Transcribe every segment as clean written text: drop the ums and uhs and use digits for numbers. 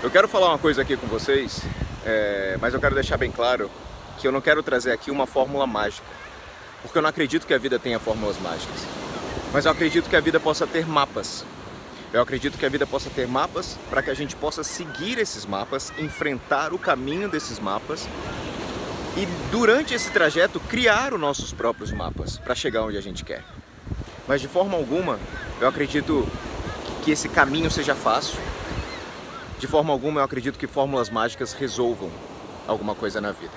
Eu quero falar uma coisa aqui com vocês, mas eu quero deixar bem claro que eu não quero trazer aqui uma fórmula mágica, porque eu não acredito que a vida tenha fórmulas mágicas, mas eu acredito que a vida possa ter mapas. Eu acredito que a vida possa ter mapas para que a gente possa seguir esses mapas, enfrentar o caminho desses mapas e durante esse trajeto criar os nossos próprios mapas para chegar onde a gente quer. Mas de forma alguma eu acredito que esse caminho seja fácil. De forma alguma eu acredito que fórmulas mágicas resolvam alguma coisa na vida.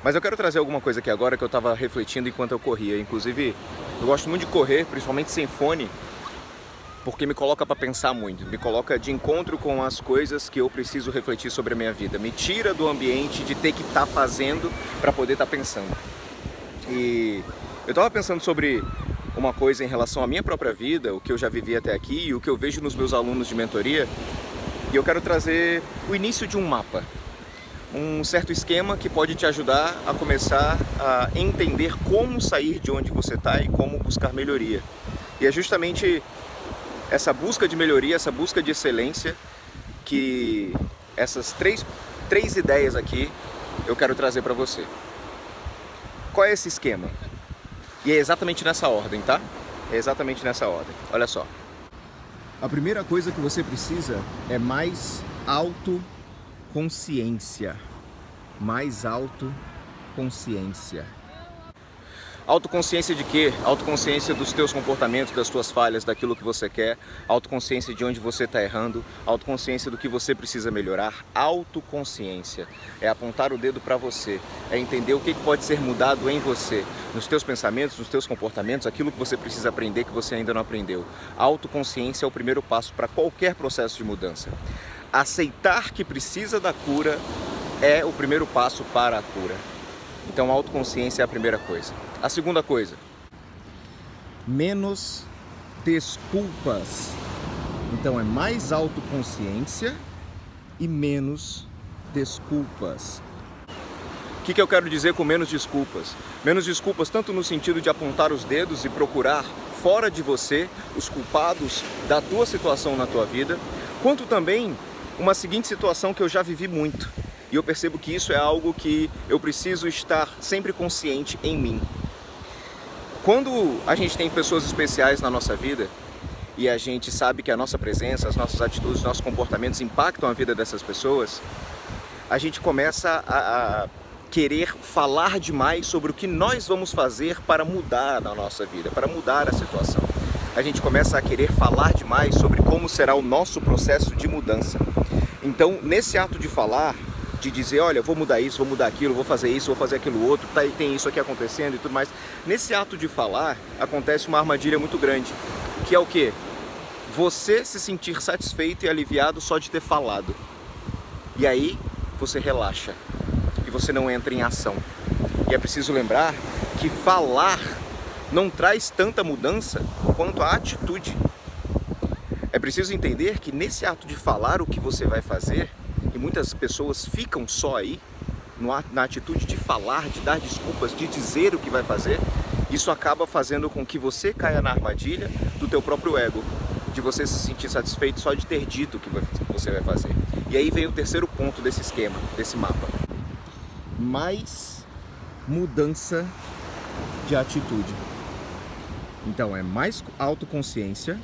Mas eu quero trazer alguma coisa aqui agora que eu estava refletindo enquanto eu corria. Inclusive, eu gosto muito de correr, principalmente sem fone, porque me coloca para pensar muito, me coloca de encontro com as coisas que eu preciso refletir sobre a minha vida, me tira do ambiente de ter que estar fazendo para poder estar pensando. E eu estava pensando sobre uma coisa em relação à minha própria vida, o que eu já vivi até aqui e o que eu vejo nos meus alunos de mentoria, e eu quero trazer o início de um mapa, um certo esquema que pode te ajudar a começar a entender como sair de onde você está e como buscar melhoria. E é justamente essa busca de melhoria, essa busca de excelência, que essas três ideias aqui eu quero trazer para você. Qual é esse esquema? E é exatamente nessa ordem, tá? É exatamente nessa ordem. Olha só. A primeira coisa que você precisa é mais autoconsciência. Mais autoconsciência. Autoconsciência de quê? Autoconsciência dos teus comportamentos, das tuas falhas, daquilo que você quer, autoconsciência de onde você está errando, autoconsciência do que você precisa melhorar. Autoconsciência é apontar o dedo para você, é entender o que pode ser mudado em você, nos teus pensamentos, nos teus comportamentos, aquilo que você precisa aprender que você ainda não aprendeu. Autoconsciência é o primeiro passo para qualquer processo de mudança. Aceitar que precisa da cura é o primeiro passo para a cura. Então, a autoconsciência é a primeira coisa. A segunda coisa, menos desculpas. Então, é mais autoconsciência e menos desculpas. O que eu quero dizer com menos desculpas? Menos desculpas tanto no sentido de apontar os dedos e procurar fora de você os culpados da tua situação na tua vida, quanto também uma seguinte situação que eu já vivi muito. E eu percebo que isso é algo que eu preciso estar sempre consciente em mim. Quando a gente tem pessoas especiais na nossa vida e a gente sabe que a nossa presença, as nossas atitudes, os nossos comportamentos impactam a vida dessas pessoas, a gente começa a querer falar demais sobre o que nós vamos fazer para mudar a nossa vida, para mudar a situação. A gente começa a querer falar demais sobre como será o nosso processo de mudança. Então, nesse ato de falar, de dizer, olha, vou mudar isso, vou mudar aquilo, vou fazer isso, vou fazer aquilo outro, tem isso aqui acontecendo e tudo mais. Nesse ato de falar, acontece uma armadilha muito grande, que é o quê? Você se sentir satisfeito e aliviado só de ter falado. E aí, você relaxa e você não entra em ação. E é preciso lembrar que falar não traz tanta mudança quanto a atitude. É preciso entender que nesse ato de falar o que você vai fazer, e muitas pessoas ficam só aí, na atitude de falar, de dar desculpas, de dizer o que vai fazer, isso acaba fazendo com que você caia na armadilha do teu próprio ego, de você se sentir satisfeito só de ter dito o que você vai fazer. E aí vem o terceiro ponto desse esquema, desse mapa. Mais mudança de atitude. Então é mais autoconsciência,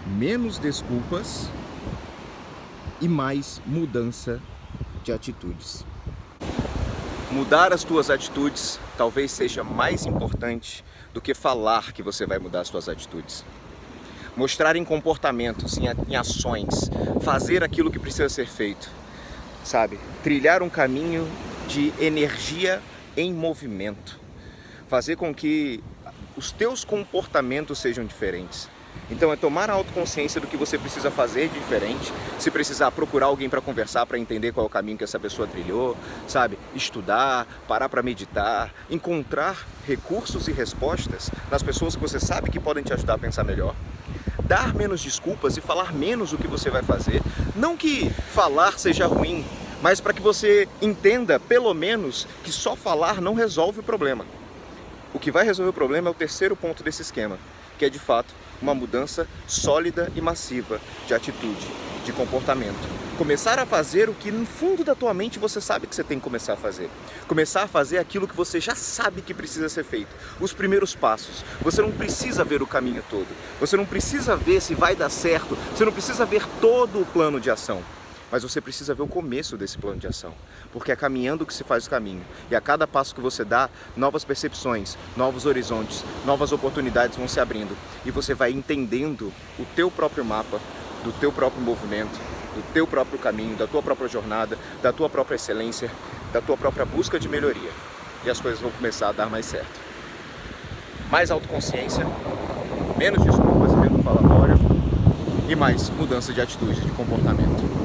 menos desculpas e mais mudança de atitudes. Mudar as tuas atitudes talvez seja mais importante do que falar que você vai mudar as tuas atitudes. Mostrar em comportamentos, em ações, fazer aquilo que precisa ser feito, sabe? Trilhar um caminho de energia em movimento. Fazer com que os teus comportamentos sejam diferentes. Então é tomar a autoconsciência do que você precisa fazer de diferente, se precisar procurar alguém para conversar, para entender qual é o caminho que essa pessoa trilhou, sabe? Estudar, parar para meditar, encontrar recursos e respostas nas pessoas que você sabe que podem te ajudar a pensar melhor. Dar menos desculpas e falar menos o que você vai fazer. Não que falar seja ruim, mas para que você entenda, pelo menos, que só falar não resolve o problema. O que vai resolver o problema é o terceiro ponto desse esquema, que é de fato uma mudança sólida e massiva de atitude. de comportamento. Começar a fazer o que no fundo da tua mente você sabe que você tem que começar a fazer. Começar a fazer aquilo que você já sabe que precisa ser feito. Os primeiros passos. Você não precisa ver o caminho todo. Você não precisa ver se vai dar certo. Você não precisa ver todo o plano de ação. Mas você precisa ver o começo desse plano de ação. Porque é caminhando que se faz o caminho. E a cada passo que você dá, novas percepções, novos horizontes, novas oportunidades vão se abrindo. E você vai entendendo o teu próprio mapa, do teu próprio movimento, do teu próprio caminho, da tua própria jornada, da tua própria excelência, da tua própria busca de melhoria. E as coisas vão começar a dar mais certo. Mais autoconsciência, menos desculpas e menos falatório e mais mudança de atitude, de comportamento.